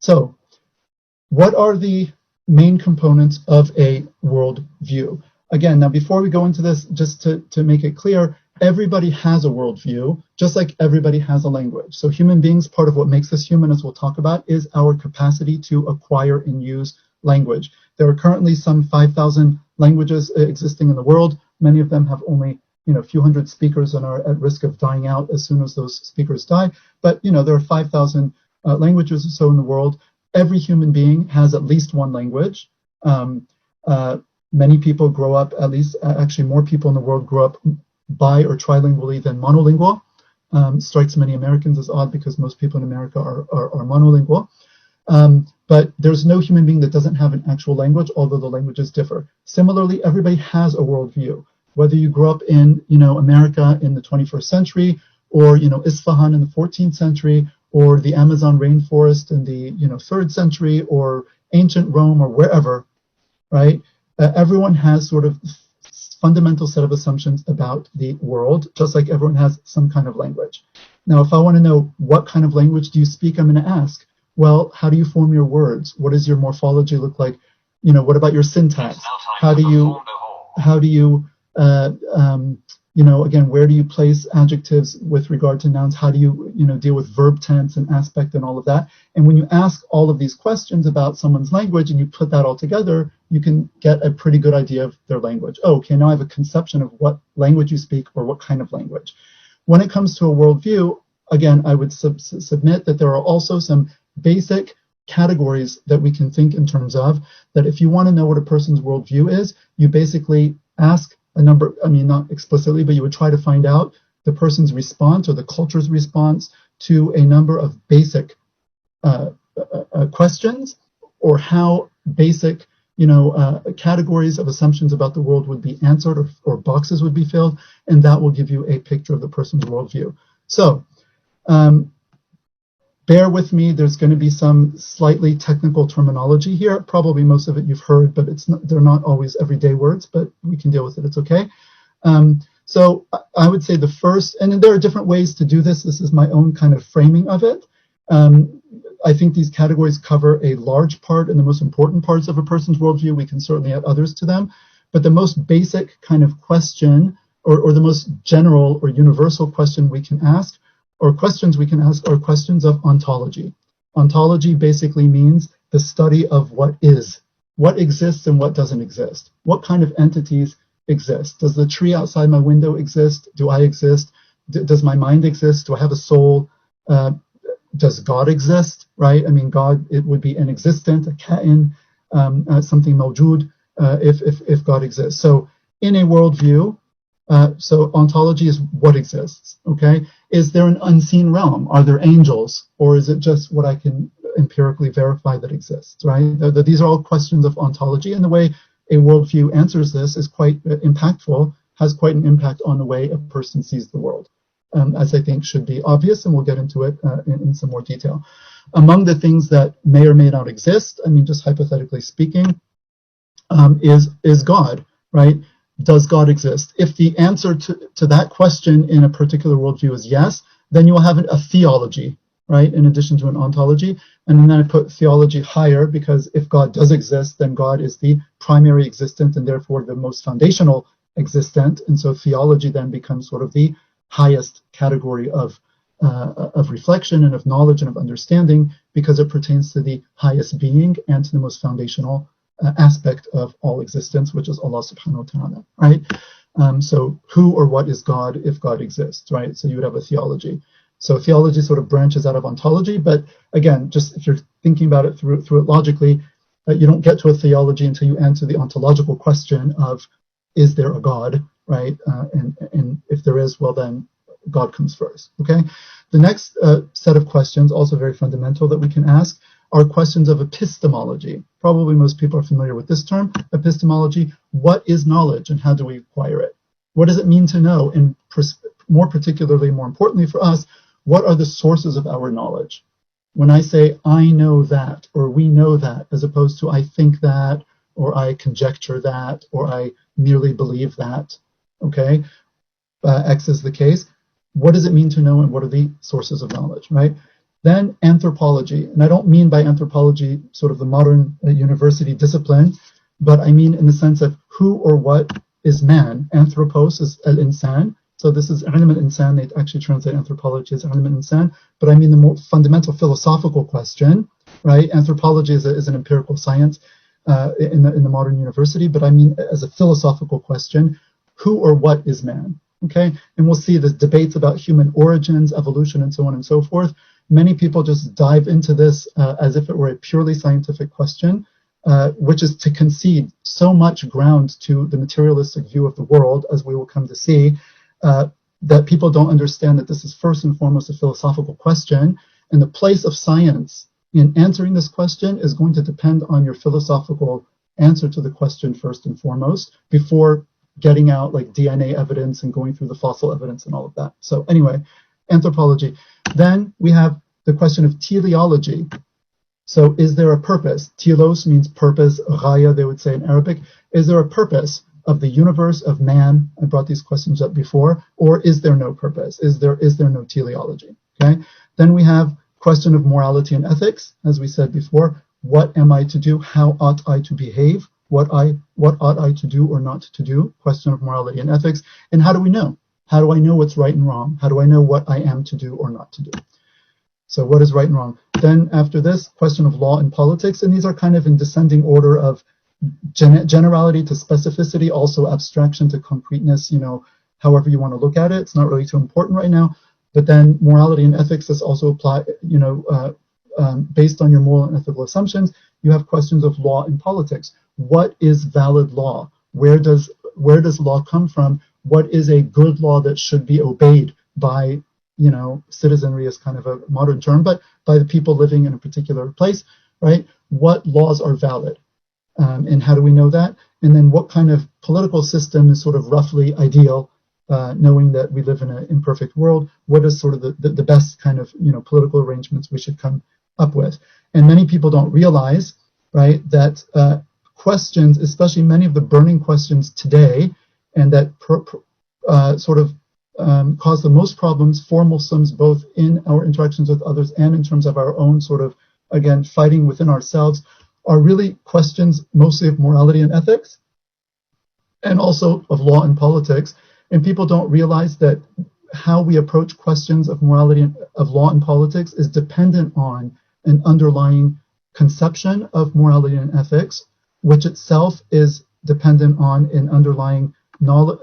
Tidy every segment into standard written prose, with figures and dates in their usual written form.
So what are the main components of a worldview? Again, now before we go into this, just to make it clear, everybody has a worldview, just like everybody has a language. So human beings, part of what makes us human, as we'll talk about, is our capacity to acquire and use language. There are currently some 5,000 languages existing in the world. Many of them have only a few hundred speakers and are at risk of dying out as soon as those speakers die. But there are 5,000 languages or so in the world. Every human being has at least one language. Many people grow up, actually more people in the world grow up bi or trilingually than monolingual. Strikes many Americans as odd because most people in America are monolingual. But there's no human being that doesn't have an actual language, although the languages differ. Similarly, everybody has a worldview. Whether you grew up in America in the 21st century, or Isfahan in the 14th century, or the Amazon rainforest in the 3rd century, or ancient Rome, or wherever, right? Everyone has sort of fundamental set of assumptions about the world, just like everyone has some kind of language. Now, if I want to know what kind of language do you speak, I'm going to ask, well, how do you form your words? What does your morphology look like? What about your syntax? How do you again, where do you place adjectives with regard to nouns? How do you, deal with verb tense and aspect and all of that? And when you ask all of these questions about someone's language and you put that all together, you can get a pretty good idea of their language. Oh, okay, now I have a conception of what language you speak or what kind of language. When it comes to a worldview, again, I would submit that there are also some basic categories that we can think in terms of, that if you want to know what a person's worldview is, you basically ask a number, not explicitly, but you would try to find out the person's response or the culture's response to a number of basic questions, or how basic categories of assumptions about the world would be answered, or boxes would be filled, and that will give you a picture of the person's worldview. So bear with me, there's going to be some slightly technical terminology here. Probably most of it you've heard, but they're not always everyday words, but we can deal with it, it's okay. So I would say the first, and there are different ways to do this. This is my own kind of framing of it. I think these categories cover a large part and the most important parts of a person's worldview. We can certainly add others to them. But the most basic kind of question, or the most general or universal question we can ask, or questions we can ask, are questions of ontology. Ontology basically means the study of what is, what exists and what doesn't exist. What kind of entities exist? Does the tree outside my window exist? Do I exist? Does my mind exist? Do I have a soul? Does God exist, right? God, it would be an existent, a ka'in, something mawjood, if God exists. So in a worldview, so ontology is what exists, okay? Is there an unseen realm? Are there angels? Or is it just what I can empirically verify that exists, right? These are all questions of ontology, and the way a worldview answers this is quite impactful, has quite an impact on the way a person sees the world, as I think should be obvious, and we'll get into it in some more detail. Among the things that may or may not exist, just hypothetically speaking, is God, right? Does God exist? If the answer to that question in a particular worldview is yes, then you will have a theology, right, in addition to an ontology. And then I put theology higher, because if God does exist, then God is the primary existent and therefore the most foundational existent. And so theology then becomes sort of the highest category of reflection and of knowledge and of understanding, because it pertains to the highest being and to the most foundational aspect of all existence, which is Allah subhanahu wa ta'ala, right? So who or what is God if God exists, right? So you would have a theology. So theology sort of branches out of ontology, but again, just if you're thinking about it through it logically, you don't get to a theology until you answer the ontological question of, is there a God, right? And if there is, well then God comes first, okay? The next set of questions, also very fundamental, that we can ask are questions of epistemology. Probably most people are familiar with this term, epistemology. What is knowledge and how do we acquire it? What does it mean to know? And more particularly, more importantly for us, what are the sources of our knowledge? When I say I know that, or we know that, as opposed to I think that, or I conjecture that, or I merely believe that, okay? X is the case. What does it mean to know, and what are the sources of knowledge, right? Then anthropology, and I don't mean by anthropology sort of the modern university discipline, but I mean in the sense of who or what is man. Anthropos is al-insan, so this is ilm al-insan. They actually translate anthropology as ilm al-insan, but I mean the more fundamental philosophical question, right? Anthropology is an empirical science in the modern university, but I mean as a philosophical question, who or what is man? Okay, and we'll see the debates about human origins, evolution, and so on and so forth. Many people just dive into this as if it were a purely scientific question, which is to concede so much ground to the materialistic view of the world, as we will come to see, that people don't understand that this is first and foremost a philosophical question, and the place of science in answering this question is going to depend on your philosophical answer to the question first and foremost, before getting out like DNA evidence and going through the fossil evidence and all of that. So anyway, anthropology. Then we have the question of teleology. So is there a purpose? Telos means purpose, ghaya they would say in Arabic. Is there a purpose of the universe, of man? I brought these questions up before. Or is there no purpose? Is there no teleology? Okay. Then we have question of morality and ethics. As we said before, what am I to do? How ought I to behave? What ought I to do or not to do? Question of morality and ethics. And how do we know? How do I know what's right and wrong? How do I know what I am to do or not to do? So what is right and wrong? Then after this, question of law and politics. And these are kind of in descending order of generality to specificity, also abstraction to concreteness, however you want to look at it. It's not really too important right now. But then morality and ethics is also apply, based on your moral and ethical assumptions. You have questions of law and politics. What is valid law? Where does law come from? What is a good law that should be obeyed by, citizenry is kind of a modern term, but by the people living in a particular place, right? What laws are valid? And how do we know that? And then what kind of political system is sort of roughly ideal, knowing that we live in an imperfect world? What is sort of the best kind of, political arrangements we should come up with? And many people don't realize, right, that questions, especially many of the burning questions today, and that cause the most problems for Muslims, both in our interactions with others and in terms of our own sort of, again, fighting within ourselves, are really questions mostly of morality and ethics, and also of law and politics. And people don't realize that how we approach questions of morality and of law and politics is dependent on an underlying conception of morality and ethics, which itself is dependent on an underlying knowledge,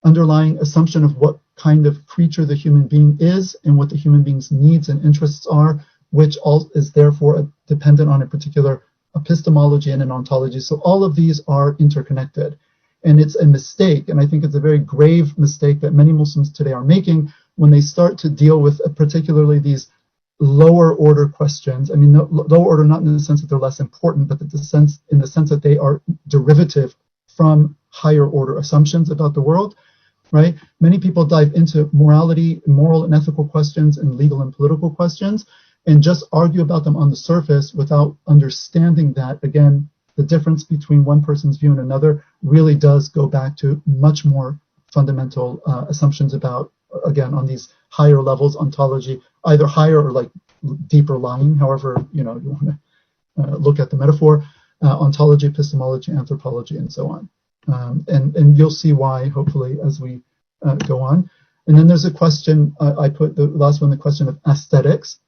underlying assumption of what kind of creature the human being is and what the human being's needs and interests are, which all is therefore dependent on a particular epistemology and an ontology. So all of these are interconnected. And it's a mistake, and I think it's a very grave mistake that many Muslims today are making when they start to deal with particularly these lower order questions. I mean, lower order not in the sense that they're less important, but in the sense that they are derivative from higher order assumptions about the world, right? Many people dive into morality, moral and ethical questions, and legal and political questions, and just argue about them on the surface without understanding that, again, the difference between one person's view and another really does go back to much more fundamental assumptions about, again, on these higher levels, ontology, either higher or like deeper lying, however you want to look at the metaphor, ontology, epistemology, anthropology, and so on. And you'll see why, hopefully, as we go on. And then there's a question, I put the last one, the question of aesthetics,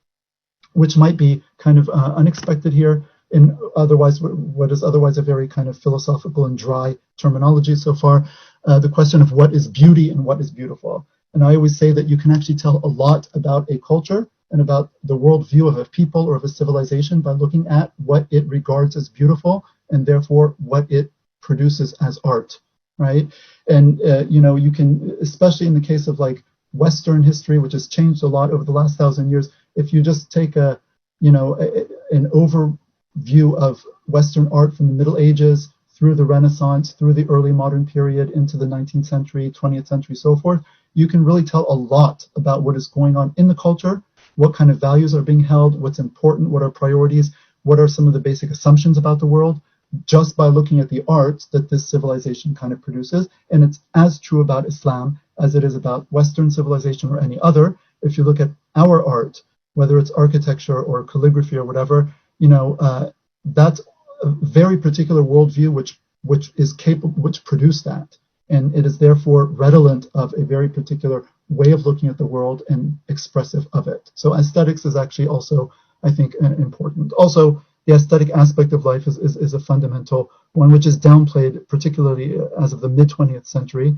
which might be kind of unexpected here in otherwise what is otherwise a very kind of philosophical and dry terminology so far. The question of what is beauty and what is beautiful. And I always say that you can actually tell a lot about a culture and about the worldview of a people or of a civilization by looking at what it regards as beautiful and therefore what it produces as art, right? And you can, especially in the case of like Western history, which has changed a lot over the last 1,000 years, if you just take an overview of Western art from the Middle Ages through the Renaissance, through the early modern period into the 19th century, 20th century, so forth, you can really tell a lot about what is going on in the culture, what kind of values are being held, what's important, what are priorities, what are some of the basic assumptions about the world, just by looking at the arts that this civilization kind of produces. And it's as true about Islam as it is about Western civilization or any other. if you look at our art, whether it's architecture or calligraphy or whatever, that's a very particular worldview which produced that, and it is therefore redolent of a very particular way of looking at the world and expressive of it. So aesthetics is actually also, I think, important. Also, the aesthetic aspect of life is a fundamental one, which is downplayed, particularly as of the mid-20th century,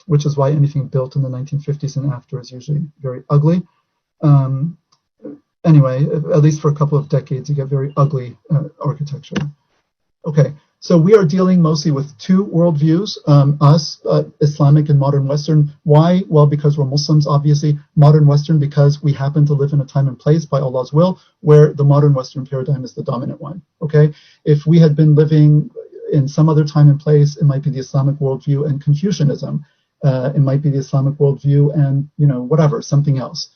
which is why anything built in the 1950s and after is usually very ugly. Anyway, at least for a couple of decades, you get very ugly architecture. Okay, so we are dealing mostly with two worldviews, Islamic and modern Western. Why? Well, because we're Muslims, obviously. Modern Western, because we happen to live in a time and place by Allah's will where the modern Western paradigm is the dominant one, okay? If we had been living in some other time and place, it might be the Islamic worldview and Confucianism. It might be the Islamic worldview and, whatever, something else.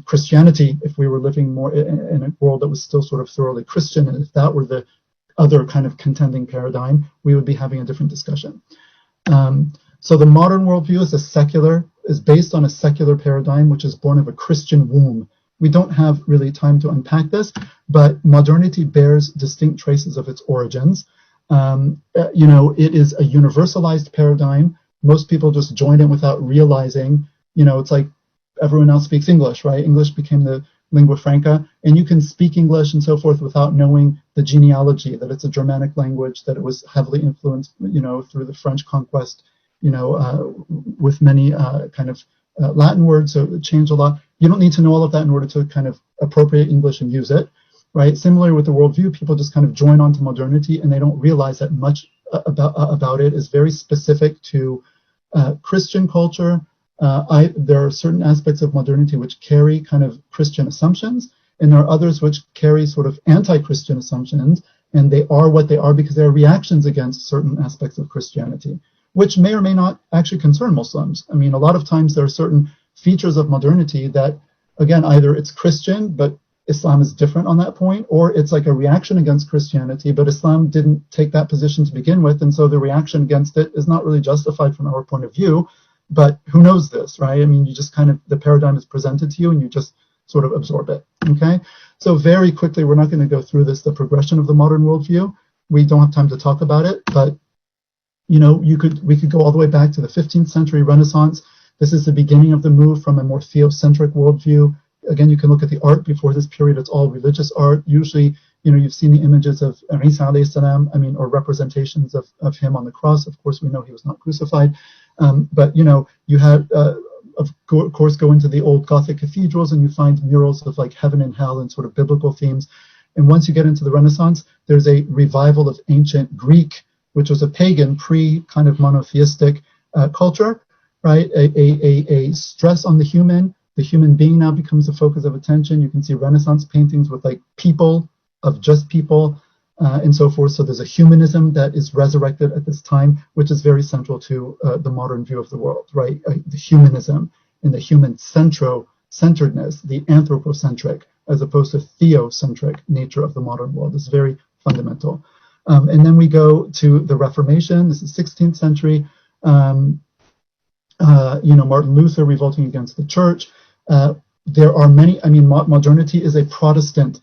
Christianity, if we were living more in a world that was still sort of thoroughly Christian, and if that were the other kind of contending paradigm, we would be having a different discussion. So the modern worldview is based on a secular paradigm, which is born of a Christian womb. We don't have really time to unpack this, but modernity bears distinct traces of its origins. It is a universalized paradigm. Most people just join it without realizing, it's like everyone else speaks English, right? English became the lingua franca, and you can speak English and so forth without knowing the genealogy, that it's a Germanic language, that it was heavily influenced, through the French conquest, with many Latin words, so it changed a lot. You don't need to know all of that in order to kind of appropriate English and use it, right? Similarly with the worldview, people just kind of join onto modernity and they don't realize that much about it is very specific to Christian culture. There are certain aspects of modernity which carry kind of Christian assumptions, and there are others which carry sort of anti-Christian assumptions, and they are what they are because they are reactions against certain aspects of Christianity, which may or may not actually concern Muslims. I mean, a lot of times there are certain features of modernity that, again, either it's Christian, but Islam is different on that point, or it's like a reaction against Christianity, but Islam didn't take that position to begin with, and so the reaction against it is not really justified from our point of view. But who knows this, right? I mean, you just the paradigm is presented to you and you just sort of absorb it, okay? So very quickly, we're not going to go through the progression of the modern worldview. We don't have time to talk about it, but, we could go all the way back to the 15th century Renaissance. This is the beginning of the move from a more theocentric worldview. Again, you can look at the art before this period. It's all religious art. Usually, you've seen the images of Isa alayhi salam, or representations of him on the cross. Of course, we know he was not crucified. But you had, of course, go into the old Gothic cathedrals and you find murals of like heaven and hell and sort of biblical themes. And once you get into the Renaissance, there's a revival of ancient Greek, which was a pagan, kind of monotheistic culture, right? A stress on the human. The human being now becomes the focus of attention. You can see Renaissance paintings with like people, of just people, and so forth. So there's a humanism that is resurrected at this time, which is very central to the modern view of the world, right? The humanism and the human centeredness, the anthropocentric, as opposed to theocentric nature of the modern world is very fundamental. And then we go to the Reformation. This is 16th century. Martin Luther revolting against the church. There are many, modernity is a Protestant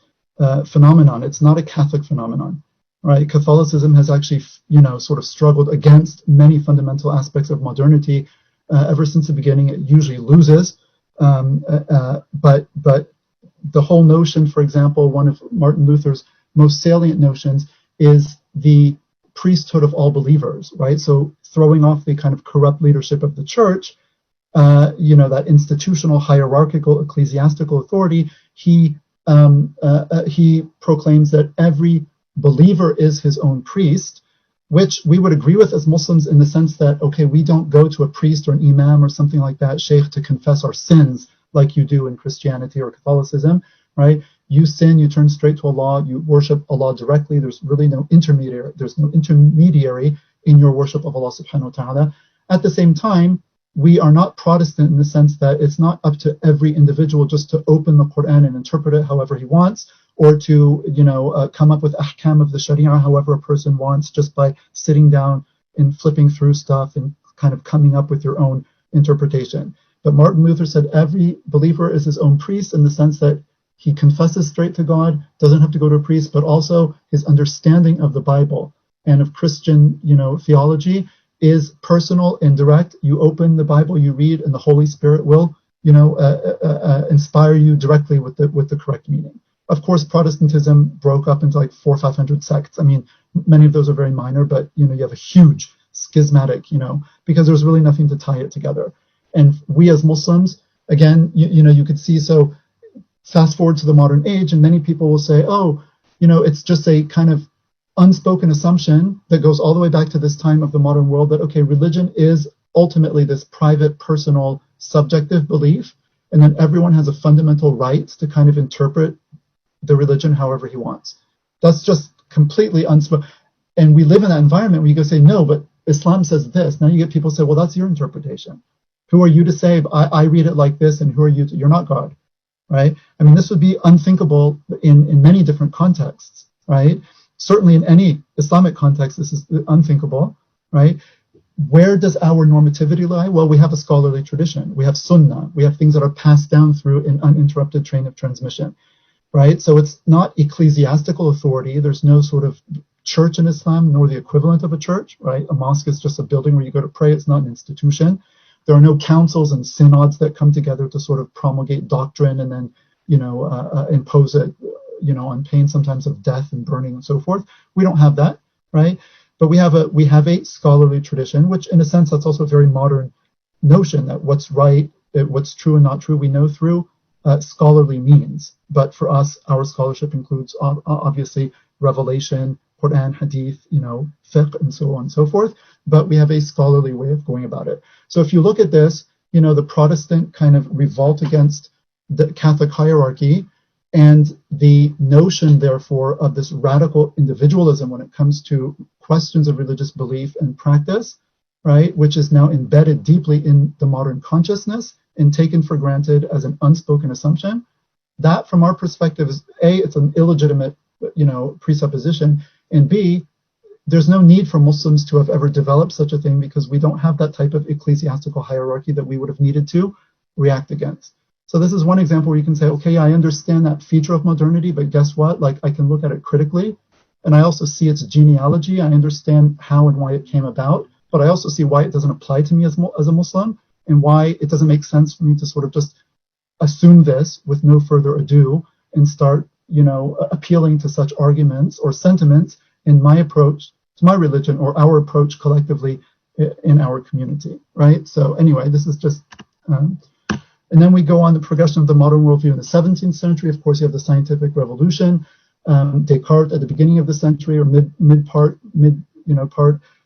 phenomenon. It's not a Catholic phenomenon, right? Catholicism has actually, sort of struggled against many fundamental aspects of modernity ever since the beginning. It usually loses, but the whole notion, for example, one of Martin Luther's most salient notions is the priesthood of all believers, right? So throwing off the kind of corrupt leadership of the church, that institutional hierarchical ecclesiastical authority, he proclaims that every believer is his own priest, which we would agree with as Muslims in the sense that, okay, we don't go to a priest or an imam or something like that, sheikh, to confess our sins like you do in Christianity or Catholicism, right? You sin, you turn straight to Allah, you worship Allah directly. There's really no intermediary. There's no intermediary in your worship of Allah subhanahu wa ta'ala. At the same time, we are not Protestant in the sense that it's not up to every individual just to open the Quran and interpret it however he wants, or to, come up with ahkam of the Sharia however a person wants just by sitting down and flipping through stuff and kind of coming up with your own interpretation. But Martin Luther said every believer is his own priest in the sense that he confesses straight to God, doesn't have to go to a priest, but also his understanding of the Bible and of Christian, theology is personal and direct. You open the Bible, you read, and the Holy Spirit will, inspire you directly with the correct meaning. Of course, Protestantism broke up into like 400 or 500 sects. I mean, many of those are very minor, but you have a huge schismatic, because there's really nothing to tie it together. And we as Muslims, again, you could see, so fast forward to the modern age, and many people will say, oh, it's just a kind of unspoken assumption that goes all the way back to this time of the modern world that, okay, religion is ultimately this private, personal, subjective belief, and then everyone has a fundamental right to kind of interpret the religion however he wants. That's just completely unspoken. And we live in that environment where you go say, no, but Islam says this. Now you get people say, well, that's your interpretation. Who are you to say, I read it like this, and who are you to, you're not God, right? I mean, this would be unthinkable in many different contexts, right? Certainly in any Islamic context, this is unthinkable, right? Where does our normativity lie? Well, we have a scholarly tradition. We have sunnah. We have things that are passed down through an uninterrupted train of transmission, right? So it's not ecclesiastical authority. There's no sort of church in Islam, nor the equivalent of a church, right? A mosque is just a building where you go to pray. It's not an institution. There are no councils and synods that come together to sort of promulgate doctrine and then, impose it, on pain sometimes of death and burning and so forth. We don't have that, right? But we have a scholarly tradition, which in a sense that's also a very modern notion that what's right, what's true and not true, we know through scholarly means. But for us, our scholarship includes obviously revelation, Quran, Hadith, fiqh, and so on and so forth. But we have a scholarly way of going about it. So if you look at this, the Protestant kind of revolt against the Catholic hierarchy and the notion, therefore, of this radical individualism when it comes to questions of religious belief and practice, right, which is now embedded deeply in the modern consciousness and taken for granted as an unspoken assumption. That, from our perspective, is A, it's an illegitimate, presupposition, and B, there's no need for Muslims to have ever developed such a thing because we don't have that type of ecclesiastical hierarchy that we would have needed to react against. So this is one example where you can say, okay, I understand that feature of modernity, but guess what? Like, I can look at it critically, and I also see its genealogy. I understand how and why it came about, but I also see why it doesn't apply to me as a Muslim, and why it doesn't make sense for me to sort of just assume this with no further ado and start, appealing to such arguments or sentiments in my approach to my religion or our approach collectively in our community, right? So anyway, this is just... and then we go on the progression of the modern worldview in the 17th century. Of course, you have the scientific revolution. Descartes at the beginning of the century or mid part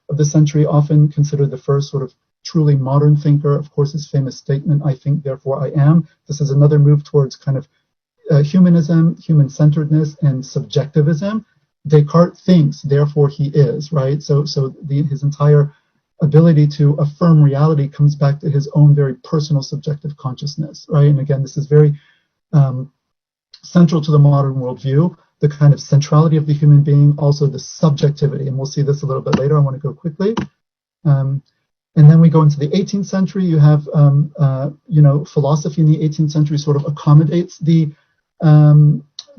of the century, often considered the first sort of truly modern thinker. Of course, his famous statement, "I think, therefore I am." This is another move towards kind of humanism, human-centeredness, and subjectivism. Descartes thinks, therefore he is, right? So his entire ability to affirm reality comes back to his own very personal subjective consciousness, right? And again, this is very central to the modern worldview, the kind of centrality of the human being, also the subjectivity, and we'll see this a little bit later. I want to go quickly. And then we go into the 18th century. You have, philosophy in the 18th century sort of accommodates the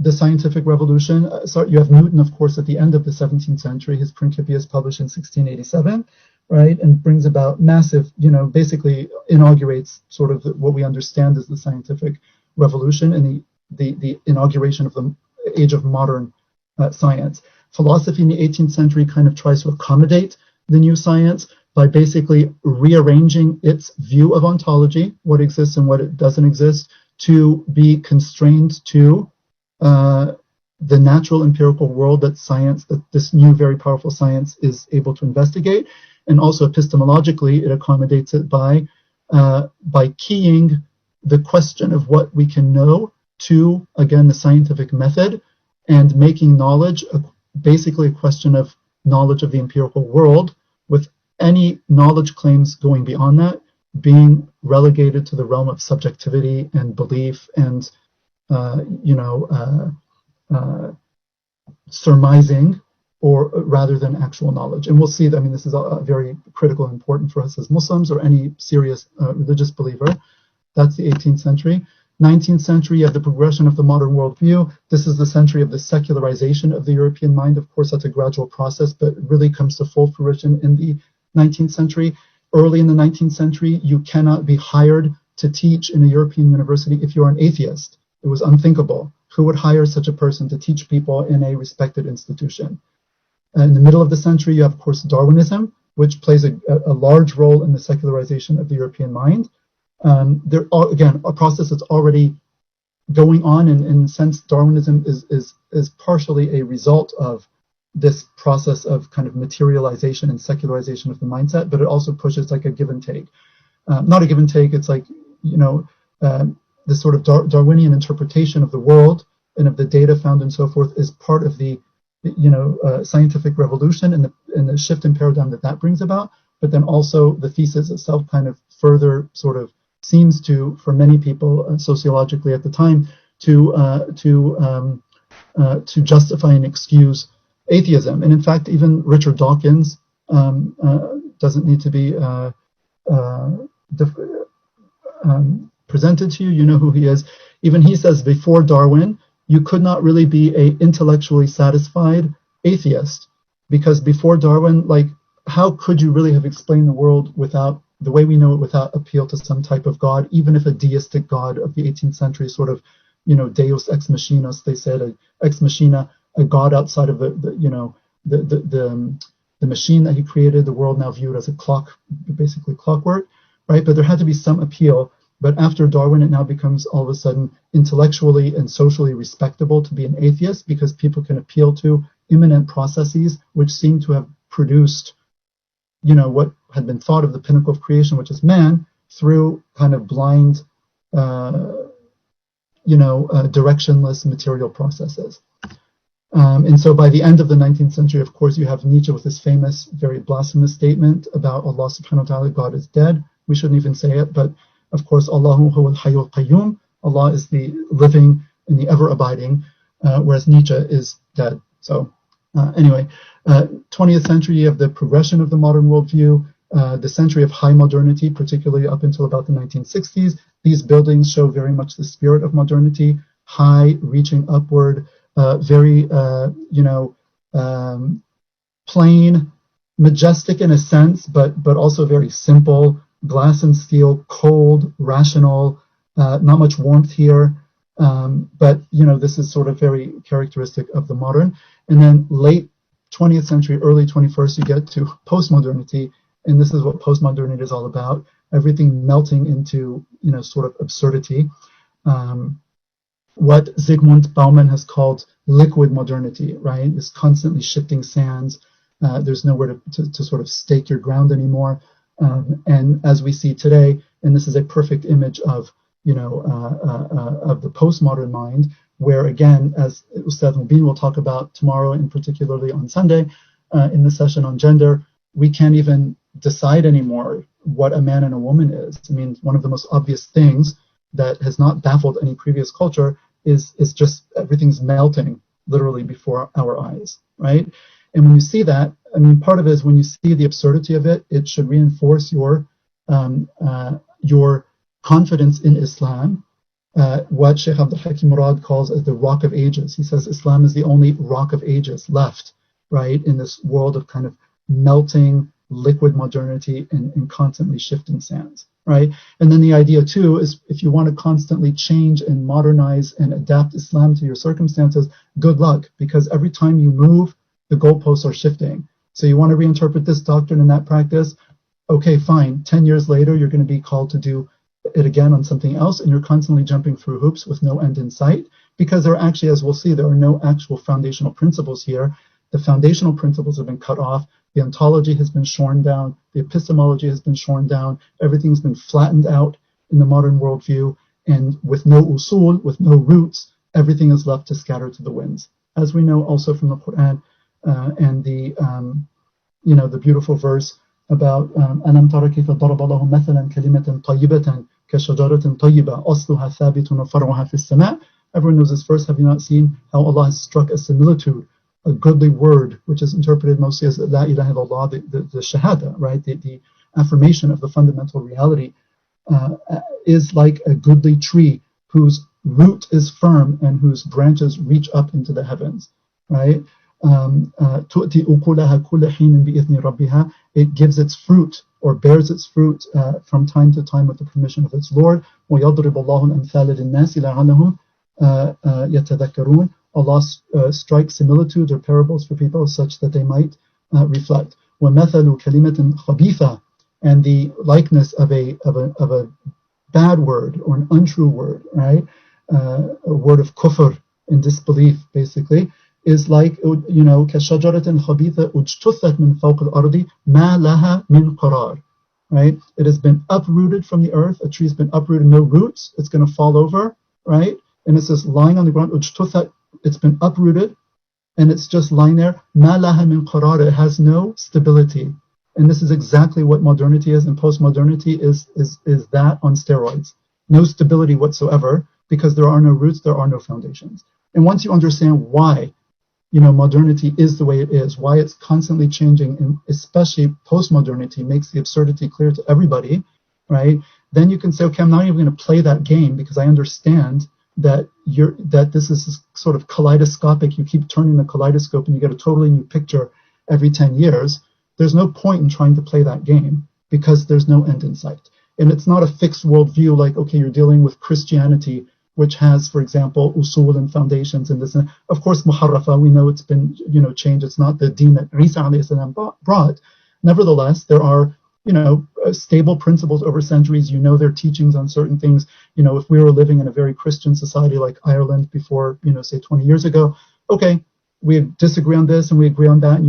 scientific revolution. So you have Newton, of course, at the end of the 17th century. His Principias published in 1687, right, and brings about massive, basically inaugurates sort of what we understand as the scientific revolution and the inauguration of the age of modern science. Philosophy in the 18th century kind of tries to accommodate the new science by basically rearranging its view of ontology, what exists and what it doesn't exist, to be constrained to the natural empirical world that science, that this new very powerful science is able to investigate. And also epistemologically, it accommodates it by keying the question of what we can know to, again, the scientific method, and making knowledge basically a question of knowledge of the empirical world, with any knowledge claims going beyond that being relegated to the realm of subjectivity and belief and surmising, or rather than actual knowledge. And we'll see that, this is very critical and important for us as Muslims or any serious religious believer, That's the 18th century. 19th century, you have the progression of the modern worldview. This is the century of the secularization of the European mind. Of course, that's a gradual process, but it really comes to full fruition in the 19th century. Early in the 19th century, you cannot be hired to teach in a European university if you're an atheist. It was unthinkable. Who would hire such a person to teach people in a respected institution? In the middle of the century, you have, of course, Darwinism, which plays a large role in the secularization of the European mind. There are, again, a process that's already going on, and in a sense, Darwinism is partially a result of this process of kind of materialization and secularization of the mindset, but it also pushes like a give and take. Not a give and take, it's like, this sort of Darwinian interpretation of the world and of the data found and so forth is part of the scientific revolution and the shift in paradigm that brings about. But then also the thesis itself kind of further sort of seems to, for many people sociologically at the time, to justify and excuse atheism. And in fact, even Richard Dawkins doesn't need to be presented to you. You know who he is. Even he says before Darwin, you could not really be a intellectually satisfied atheist, because before Darwin, like, how could you really have explained the world without the way we know it, without appeal to some type of God, even if a deistic God of the 18th century, sort of, Deus ex machina, they said, ex machina, a God outside of the machine that he created, the world now viewed as a clock, basically clockwork, right? But there had to be some appeal. But after Darwin, it now becomes all of a sudden intellectually and socially respectable to be an atheist, because people can appeal to immanent processes which seem to have produced, what had been thought of the pinnacle of creation, which is man, through kind of blind, directionless material processes. And so by the end of the 19th century, of course, you have Nietzsche with this famous, very blasphemous statement about Allah subhanahu wa ta'ala, God is dead. We shouldn't even say it, but of course, Allahu huwa al-hayyul qayyum. Allah is the living and the ever-abiding, whereas Nietzsche is dead. So anyway, 20th century, you have the progression of the modern worldview, the century of high modernity, particularly up until about the 1960s. These buildings show very much the spirit of modernity, high, reaching upward, very, plain, majestic in a sense, but also very simple, glass and steel, cold, rational, not much warmth here. But, this is sort of very characteristic of the modern. And then late 20th century, early 21st, you get to postmodernity. And this is what postmodernity is all about. Everything melting into, sort of absurdity. What Zygmunt Bauman has called liquid modernity, right? This constantly shifting sands. There's nowhere to sort of stake your ground anymore. And as we see today, and this is a perfect image of, of the postmodern mind, where again, as Ustad Mubin will talk about tomorrow and particularly on Sunday in the session on gender, we can't even decide anymore what a man and a woman is. I mean, one of the most obvious things that has not baffled any previous culture is just everything's melting literally before our eyes, right? And when you see that, I mean, part of it is when you see the absurdity of it, it should reinforce your confidence in Islam, what Sheikh Abdul Hakim Murad calls as the rock of ages. He says Islam is the only rock of ages left, right, in this world of kind of melting liquid modernity and constantly shifting sands, right? And then the idea too is if you want to constantly change and modernize and adapt Islam to your circumstances, good luck, because every time you move, the goalposts are shifting. So you want to reinterpret this doctrine and that practice, okay, fine. 10 years later, you're going to be called to do it again on something else, and you're constantly jumping through hoops with no end in sight, because there are actually, as we'll see, there are no actual foundational principles here. The foundational principles have been cut off. The ontology has been shorn down. The epistemology has been shorn down. Everything's been flattened out in the modern worldview. And with no usul, with no roots, everything is left to scatter to the winds. As we know also from the Quran and the, the beautiful verse about أَلَمْ تَرَ كَيْفَ ضَرَبَ اللَّهُ مَثَلًا كَلِمَةً طَيِّبَةً كَشَجَرَةٍ طَيِّبَةٍ أَصْلُهَا ثَابِتٌ وَفَرْعُهَا فِي السَّمَاءِ. Everyone knows this verse. Have you not seen how Allah has struck a similitude, a goodly word, which is interpreted mostly as La ilaha illallah, the shahada, right? The affirmation of the fundamental reality is like a goodly tree whose root is firm and whose branches reach up into the heavens, right? تؤتي أكلها كل حين بإذن ربها. It gives its fruit or bears its fruit from time to time with the permission of its Lord. ويضرب الله الأمثال للناس لعلهم يتذكرون. Allah strikes similitudes or parables for people such that they might reflect. ومثل كلمة خبيثة, and the likeness of a bad word or an untrue word, right? A word of kufr, in disbelief, basically, is like, كشجرة خبيثة اجتثت من فوق الأرض ما لها من قرار, right? It has been uprooted from the earth. A tree's been uprooted, no roots. It's going to fall over, right? And it's just lying on the ground. اجتثت, it's been uprooted, and it's just lying there. ما لها من قرار, it has no stability. And this is exactly what modernity is, and postmodernity is that on steroids. No stability whatsoever, because there are no roots, there are no foundations. And once you understand why, modernity is the way it is, why it's constantly changing, and especially postmodernity makes the absurdity clear to everybody, right? Then you can say, okay, I'm not even going to play that game because I understand that this is sort of kaleidoscopic. You keep turning the kaleidoscope and you get a totally new picture every 10 years. There's no point in trying to play that game because there's no end in sight. And it's not a fixed worldview like, okay, you're dealing with Christianity, which has, for example, usul and foundations and this. And of course, muharrafa, we know it's been, changed. It's not the deen that Isa alayhi salam brought. Nevertheless, there are, stable principles over centuries. Their teachings on certain things. If we were living in a very Christian society like Ireland before, say 20 years ago, okay, we disagree on this and we agree on that, and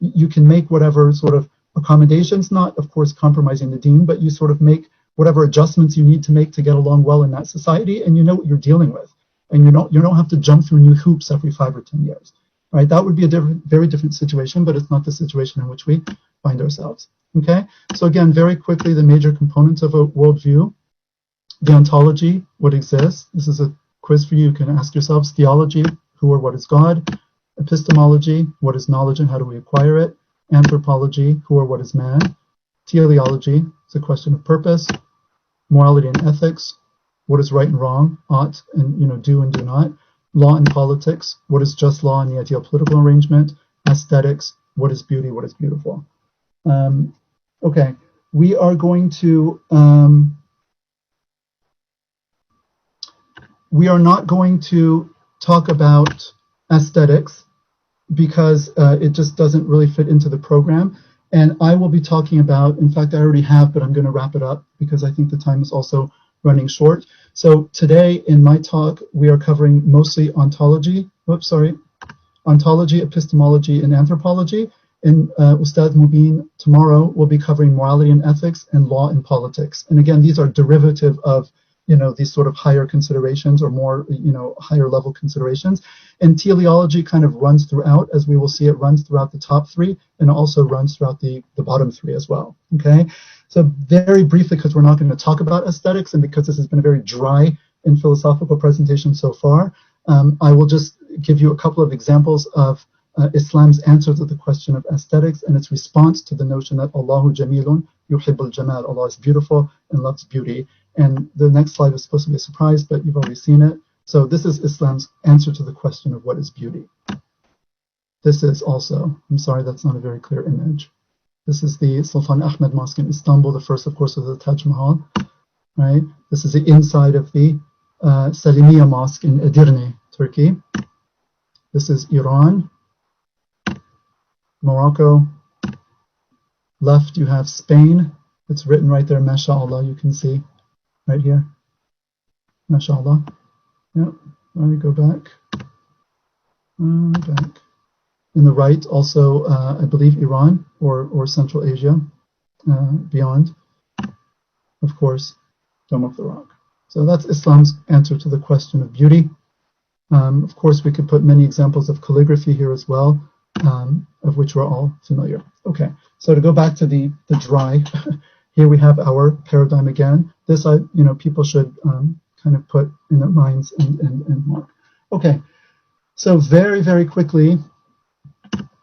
you can make whatever sort of accommodations, not of course compromising the deen, but you sort of make whatever adjustments you need to make to get along well in that society, and you know what you're dealing with, and you don't have to jump through new hoops every 5 or 10 years, right? That would be a very different situation, but it's not the situation in which we find ourselves. Okay, so again, very quickly, the major components of a worldview: the ontology, what exists. This is a quiz for you. You can ask yourselves: theology, who or what is God; epistemology, what is knowledge and how do we acquire it; anthropology, who or what is man; teleology, it's a question of purpose; morality and ethics, what is right and wrong, ought and do and do not; law and politics, what is just law and the ideal political arrangement; aesthetics, what is beauty, what is beautiful. Okay, we are going to we are not going to talk about aesthetics because it just doesn't really fit into the program. And I will be talking about, in fact, I already have, but I'm going to wrap it up because I think the time is also running short. So today in my talk, we are covering mostly ontology, epistemology, and anthropology. And Ustad Mubin tomorrow will be covering morality and ethics and law and politics. And again, these are derivative of these sort of higher considerations or more, higher level considerations. And teleology kind of runs throughout, as we will see, it runs throughout the top 3 and also runs throughout the bottom 3 as well. Okay, so very briefly, because we're not going to talk about aesthetics and because this has been a very dry and philosophical presentation so far, I will just give you a couple of examples of Islam's answer to the question of aesthetics and its response to the notion that Allahu Jamilun yuhibbul jamal, Allah is beautiful and loves beauty. And the next slide is supposed to be a surprise, but you've already seen it. So this is Islam's answer to the question of what is beauty. This is also, I'm sorry, that's not a very clear image. This is the Sultan Ahmed Mosque in Istanbul, the first, of course, of the Taj Mahal, right? This is the inside of the Salimiya Mosque in Edirne, Turkey. This is Iran. Morocco. Left you have Spain. It's written right there, mashallah, you can see right here. Mashallah. Yep. Let me go back. Back. In the right, also, I believe Iran or Central Asia, beyond. Of course, Dome of the Rock. So that's Islam's answer to the question of beauty. Of course, we could put many examples of calligraphy here as well, of which we're all familiar. Okay, so to go back to the dry, here we have our paradigm again. This, people should kind of put in their minds and mark. Okay, so very, very quickly,